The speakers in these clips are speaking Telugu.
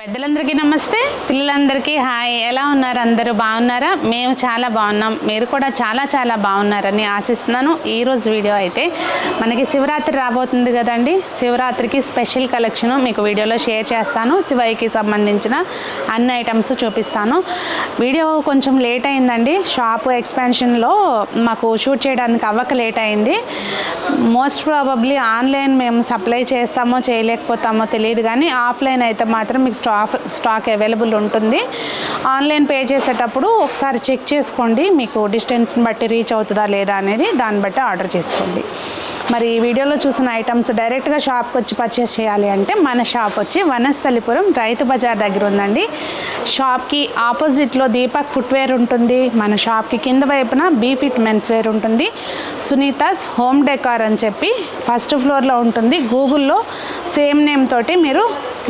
పెద్దలందరికీ నమస్తే, పిల్లలందరికీ హాయ్. ఎలా ఉన్నారు? అందరూ బాగున్నారా? మేము చాలా బాగున్నాం. మీరు కూడా చాలా చాలా బాగున్నారని ఆశిస్తున్నాను. ఈరోజు వీడియో అయితే మనకి శివరాత్రి రాబోతుంది కదండి. శివరాత్రికి స్పెషల్ కలెక్షన్ మీకు వీడియోలో షేర్ చేస్తాను. శివయ్యకి సంబంధించిన అన్ని ఐటమ్స్ చూపిస్తాను. వీడియో కొంచెం లేట్ అయిందండి. షాప్ ఎక్స్పాన్షన్లో మాకు షూట్ చేయడానికి అవ్వక లేట్ అయింది. మోస్ట్ ప్రాబబ్లీ ఆన్లైన్ మేము సప్లై చేస్తామో చేయలేకపోతామో తెలియదు, కానీ ఆఫ్లైన్ అయితే మాత్రం మీకు స్టాక్ అవైలబుల్ ఉంటుంది. ఆన్లైన్ పే చేసేటప్పుడు ఒకసారి చెక్ చేసుకోండి, మీకు డిస్టెన్స్ని బట్టి రీచ్ అవుతుందా లేదా అనేది, దాన్ని బట్టి ఆర్డర్ చేసుకోండి. మరి ఈ వీడియోలో చూసిన ఐటమ్స్ డైరెక్ట్గా షాప్కి వచ్చి పర్చేస్ చేయాలి అంటే మన షాప్ వచ్చి వనస్థలిపురం రైతు బజార్ దగ్గర ఉందండి. షాప్కి ఆపోజిట్లో దీపక్ ఫుట్వేర్ ఉంటుంది. మన షాప్కి కింద వైపున బీఫిట్ మెన్స్ వేర్ ఉంటుంది. సునీతాస్ హోమ్ డెకార్ అని చెప్పి ఫస్ట్ ఫ్లోర్లో ఉంటుంది. గూగుల్లో సేమ్ నేమ్ తోటి మీరు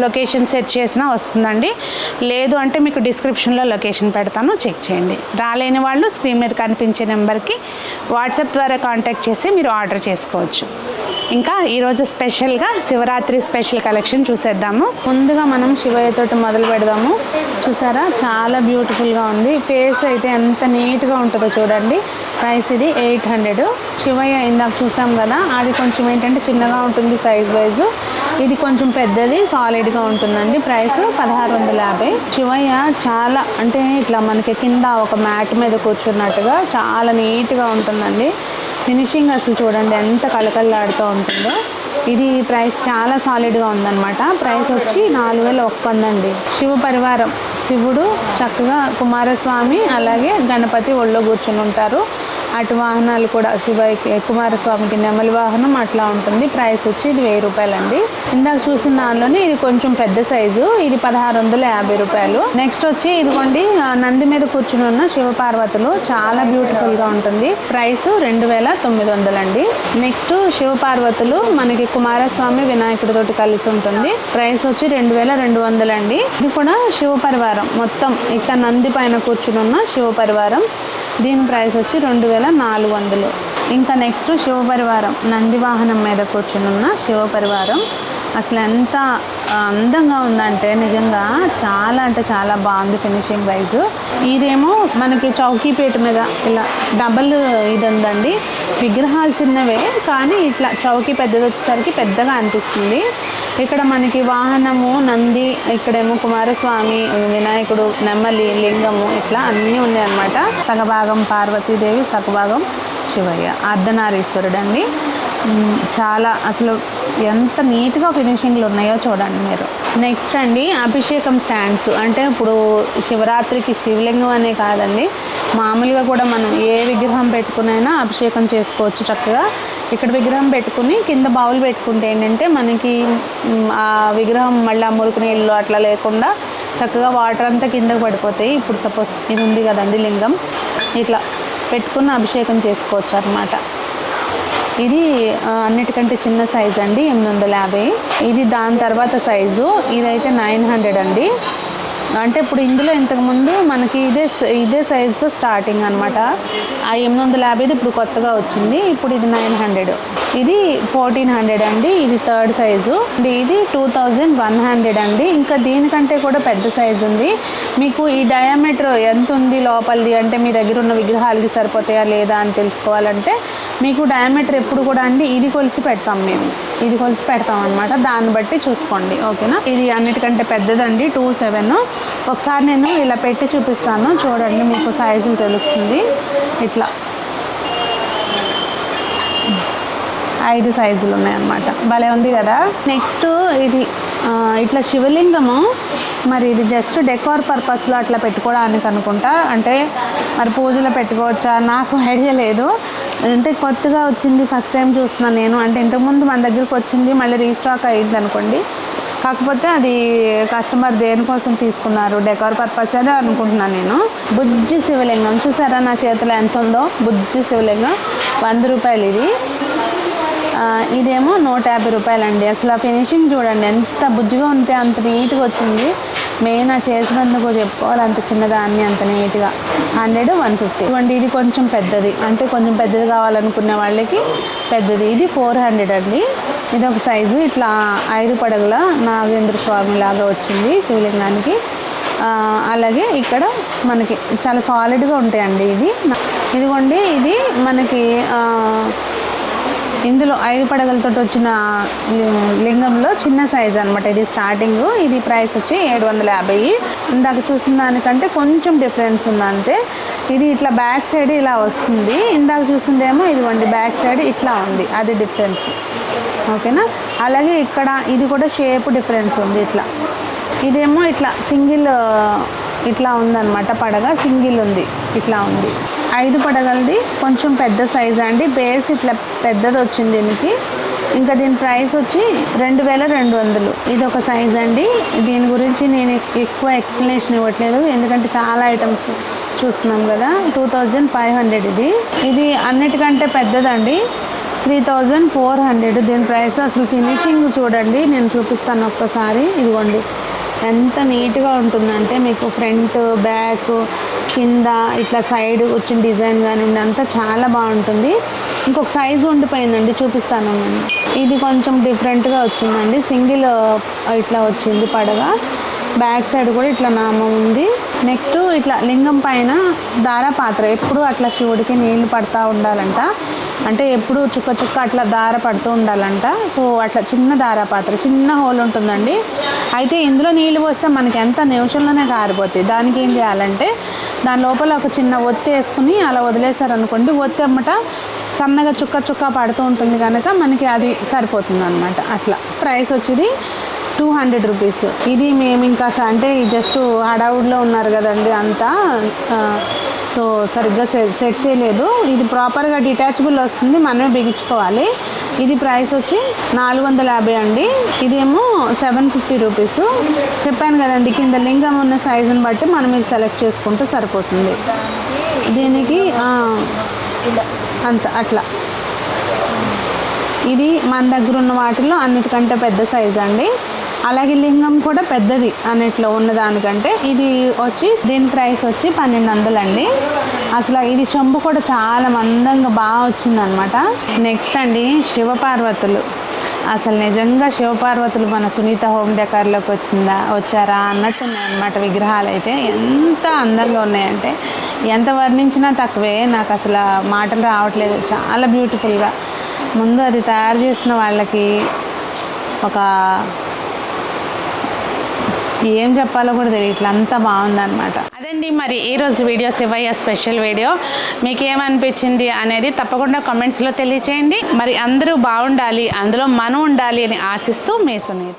లొకేషన్ సెట్ చేసినా వస్తుందండి. లేదు అంటే మీకు డిస్క్రిప్షన్లో లొకేషన్ పెడతాను, చెక్ చేయండి. రాలేని వాళ్ళు స్క్రీన్ మీద కనిపించే నెంబర్కి వాట్సాప్ ద్వారా కాంటాక్ట్ చేసి మీరు ఆర్డర్ చేసుకోవచ్చు. ఇంకా ఈరోజు స్పెషల్గా శివరాత్రి స్పెషల్ కలెక్షన్ చూసేద్దాము. ముందుగా మనం శివయ్య తోటి మొదలు పెడదాము. చూసారా, చాలా బ్యూటిఫుల్గా ఉంది. ఫేస్ అయితే ఎంత నీట్గా ఉంటుందో చూడండి. ప్రైస్ ఇది 800. శివయ్య ఇందాక చూసాం కదా, అది కొంచెం ఏంటంటే చిన్నగా ఉంటుంది సైజ్ వైజు. ఇది కొంచెం పెద్దది సాలిడ్గా ఉంటుందండి. ప్రైస్ 1650. శివయ్య చాలా అంటే ఇట్లా మనకి కింద ఒక మ్యాట్ మీద కూర్చున్నట్టుగా చాలా నీట్గా ఉంటుందండి. ఫినిషింగ్ అసలు చూడండి ఎంత కళకళలాడుతూ ఉంటుందో. ఇది ప్రైస్ చాలా సాలిడ్గా ఉందన్నమాట. ప్రైస్ వచ్చి 4100 అండి. శివ పరివారం, శివుడు చక్కగా కుమారస్వామి అలాగే గణపతి ఒళ్ళో కూర్చుని ఉంటారు. అటు వాహనాలు కూడా శివయ్యకి కుమారస్వామికి నెమలి వాహనం అట్లా ఉంటుంది. ప్రైస్ వచ్చి ఇది 1000 రూపాయలండి. ఇందాక చూసిన దానిలోనే ఇది కొంచెం పెద్ద సైజు, ఇది 1650 రూపాయలు. నెక్స్ట్ వచ్చి ఇదిగోండి నంది మీద కూర్చుని ఉన్న శివపార్వతులు, చాలా బ్యూటిఫుల్గా ఉంటుంది. ప్రైస్ 2900 అండి. నెక్స్ట్ శివపార్వతులు మనకి కుమారస్వామి వినాయకుడితోటి కలిసి ఉంటుంది. ప్రైస్ వచ్చి 2200 అండి. ఇది కూడా శివపరివారం, మొత్తం ఇట్లా నంది పైన కూర్చుని ఉన్న శివపరివారం. దీని ప్రైస్ వచ్చి 2400. ఇంకా నెక్స్ట్ శివపరివారం నంది వాహనం మీద కూర్చునున్న శివపరివారం అసలు ఎంత అందంగా ఉందంటే నిజంగా చాలా అంటే చాలా బాగుంది ఫినిషింగ్ వైజ్. ఇదేమో మనకి చౌకీపేట మీద ఇలా డబల్ ఇది ఉందండి. విగ్రహాలు చిన్నవే కానీ ఇట్లా చౌకీ పెద్దది వచ్చేసరికి పెద్దగా అనిపిస్తుంది. ఇక్కడ మనకి వాహనము నంది, ఇక్కడేమో కుమారస్వామి, వినాయకుడు, నెమలి, లింగము ఇట్లా అన్నీ ఉన్నాయన్నమాట. సగభాగం పార్వతీదేవి, సగభాగం శివయ్య, అర్ధనారీశ్వరుడు అండి. చాలా అసలు ఎంత నీట్గా ఫినిషింగ్లు ఉన్నాయో చూడండి మీరు. నెక్స్ట్ అండి అభిషేకం స్టాండ్స్. అంటే ఇప్పుడు శివరాత్రికి శివలింగం అనే కాదండి, మామూలుగా కూడా మనం ఏ విగ్రహం పెట్టుకునైనా అభిషేకం చేసుకోవచ్చు చక్కగా. ఇక్కడ విగ్రహం పెట్టుకుని కింద బౌల్ పెట్టుకుంటే ఏంటంటే మనకి ఆ విగ్రహం మళ్ళీ మురికి నీళ్ళు అట్లా లేకుండా చక్కగా వాటర్ అంతా కిందకు పడిపోతాయి. ఇప్పుడు సపోజ్ ఇది ఉంది కదండి లింగం, ఇట్లా పెట్టుకుని అభిషేకం చేసుకోవచ్చు అన్నమాట. ఇది అన్నిటికంటే చిన్న సైజు అండి, 850. ఇది దాని తర్వాత సైజు, ఇదైతే 900 అండి. అంటే ఇప్పుడు ఇందులో ఇంతకుముందు మనకి ఇదే సైజుతో స్టార్టింగ్ అనమాట. ఆ 850 ఇప్పుడు కొత్తగా వచ్చింది. ఇప్పుడు ఇది 900. ఇది 1400 అండి. ఇది థర్డ్ సైజు. ఇది 2100 అండి. ఇంకా దీనికంటే కూడా పెద్ద సైజు ఉంది. మీకు ఈ డయామీటర్ ఎంత ఉంది లోపలిది అంటే మీ దగ్గర ఉన్న విగ్రహాలకి సరిపోతాయా లేదా అని తెలుసుకోవాలంటే మీకు డయామీటర్ ఎప్పుడు కూడా అండి ఇది కొలిసి పెడతాం, మేము ఇది కొలిసి పెడతాం అనమాట. దాన్ని బట్టి చూసుకోండి, ఓకేనా. ఇది అన్నిటికంటే పెద్దదండి, 27. ఒకసారి నేను ఇలా పెట్టి చూపిస్తాను చూడండి, మీకు సైజులు తెలుస్తుంది. ఇట్లా 5 సైజులు ఉన్నాయన్నమాట. భలే ఉంది కదా. నెక్స్ట్ ఇది ఇట్లా శివలింగము, మరి ఇది జస్ట్ డెకోర్ పర్పస్లో అట్లా పెట్టుకోవడానికి అనుకుంటా. అంటే మరి పూజలో పెట్టుకోవచ్చా నాకు ఐడియా లేదు. అంటే కొత్తగా వచ్చింది, ఫస్ట్ టైం చూస్తున్నాను నేను. అంటే ఇంతకుముందు మన దగ్గరికి వచ్చింది, మళ్ళీ రీస్టాక్ అయ్యింది అనుకోండి. కాకపోతే అది కస్టమర్ దేనికోసం తీసుకున్నారు, డెకోర్ పర్పస్ అని అనుకుంటున్నాను నేను. బుజ్జి శివలింగం చూసారా నా చేతిలో ఎంత ఉందో. బుజ్జి శివలింగం 100 రూపాయలు ఇది. ఇదేమో 150 రూపాయలండి. అసలు ఆ ఫినిషింగ్ చూడండి ఎంత బుజ్జిగా ఉంటే అంత నీట్గా వచ్చింది. మెయిన్ ఆ చేసినందుకు చెప్పుకోవాలి, అంత చిన్నదాన్ని అంత నీట్గా 100, 150. ఇవ్వండి, ఇది కొంచెం పెద్దది, అంటే కొంచెం పెద్దది కావాలనుకునే వాళ్ళకి పెద్దది. ఇది 400 అండి. ఇది ఒక సైజు, ఇట్లా 5 పడగల నాగేంద్ర స్వామి లాగా వచ్చింది శివలింగానికి. అలాగే ఇక్కడ మనకి చాలా సాలిడ్గా ఉంటాయండి. ఇదిగోండి, ఇది మనకి ఇందులో 5 పడగలతో వచ్చిన లింగంలో చిన్న సైజ్ అనమాట. ఇది స్టార్టింగ్. ఇది ప్రైస్ వచ్చి 750. ఇందాక చూసిన దానికంటే కొంచెం డిఫరెన్స్ ఉంది అంతే. ఇది ఇట్లా బ్యాక్ సైడ్ ఇలా వస్తుంది, ఇందాక చూసిందేమో ఇదిగోండి బ్యాక్ సైడ్ ఇట్లా ఉంది, అది డిఫరెన్స్. ఓకేనా. అలాగే ఇక్కడ ఇది కూడా షేప్ డిఫరెన్స్ ఉంది. ఇదేమో ఇట్లా సింగిల్ ఇట్లా ఉందన్నమాట, పడగ సింగిల్ ఉంది, ఇట్లా ఉంది. 5 పడగలది కొంచెం పెద్ద సైజ్ అండి. బేస్ ఇట్లా పెద్దది వచ్చింది దీనికి. ఇంకా దీని ప్రైస్ వచ్చి 2200. ఇది ఒక సైజ్ అండి. దీని గురించి నేను ఎక్కువ ఎక్స్ప్లెనేషన్ ఇవ్వట్లేదు, ఎందుకంటే చాలా ఐటమ్స్ చూస్తున్నాం కదా. 2500. ఇది అన్నిటికంటే పెద్దదండి, 3400. దీని ప్రైస్ అసలు ఫినిషింగ్ చూడండి, నేను చూపిస్తాను ఒక్కసారి. ఇదిగోండి ఎంత నీట్గా ఉంటుందంటే మీకు ఫ్రంట్ బ్యాక్ కింద ఇట్లా సైడ్ వచ్చిన డిజైన్ కానివ్వండి అంతా చాలా బాగుంటుంది. ఇంకొక సైజు ఉండిపోయిందండి, చూపిస్తాను నేను. ఇది కొంచెం డిఫరెంట్గా వచ్చిందండి, సింగిల్ ఇట్లా వచ్చింది పడగ. బ్యాక్ సైడ్ కూడా ఇట్లా నామం ఉంది. నెక్స్ట్ ఇట్లా లింగం పైన దారా పాత్ర, ఎప్పుడు అట్లా శివుడికి నీళ్లు పడతా ఉండాలంట, అంటే ఎప్పుడు చుక్క చుక్క అట్లా దార పడుతూ ఉండాలంట. సో అట్లా చిన్న దారా పాత్ర, చిన్న హోల్ ఉంటుందండి. అయితే ఇందులో నీళ్ళు పోస్తే మనకి ఎంత నిమిషంలోనే కారిపోతాయి. దానికి ఏం చేయాలంటే దాని లోపల ఒక చిన్న ఒత్తి వేసుకుని అలా వదిలేసారనుకోండి, ఒత్తి అమ్మట సన్నగా చుక్క చుక్క పడుతూ ఉంటుంది కనుక మనకి అది సరిపోతుంది అనమాట. అట్లా ప్రైస్ వచ్చేది 200 రూపీస్. ఇది మేము ఇంకా అంటే జస్ట్ హడావుడిలో ఉన్నారు కదండి అంతా, సో సరిగ్గా సెట్ చేయలేదు. ఇది ప్రాపర్గా డిటాచబుల్ వస్తుంది, మనమే బిగించుకోవాలి. ఇది ప్రైస్ వచ్చి 450 అండి. ఇదేమో 750 రూపీస్. చెప్పాను కదండి, కింద లింగం ఉన్న సైజుని బట్టి మనం ఇది సెలెక్ట్ చేసుకుంటే సరిపోతుంది. దీనికి అంత అట్లా. ఇది మన దగ్గర ఉన్న వాటిలో అన్నిటికంటే పెద్ద సైజ్ అండి. అలాగే లింగం కూడా పెద్దది అన్నిట్లో ఉన్నదానికంటే. ఇది వచ్చి దీని ప్రైస్ వచ్చి 1200 అండి. అసలు ఇది చెంబు కూడా చాలా మందంగా బాగా వచ్చిందనమాట. నెక్స్ట్ అండి, శివపార్వతులు. అసలు నిజంగా శివపార్వతులు మన సునీత హోమ్ డెకార్లోకి వచ్చారా అన్నట్టున్నాయి అనమాట. విగ్రహాలు అయితే ఎంత అందంగా ఉన్నాయంటే ఎంత వర్ణించినా తక్కువే. నాకు అసలు మాటలు రావట్లేదు, చాలా బ్యూటిఫుల్గా. ముందు అది తయారు చేసిన వాళ్ళకి ఒక ఏం చెప్పాలో కూడా తెలియట్లా, అంత బాగుందన్నమాట. అదండి మరి ఈరోజు వీడియో, శివయ్య స్పెషల్ వీడియో. మీకు ఏమనిపించింది అనేది తప్పకుండా కామెంట్స్లో తెలియచేయండి. మరి అందరూ బాగుండాలి, అందులో మనం ఉండాలి అని ఆశిస్తూ మీ సునీత.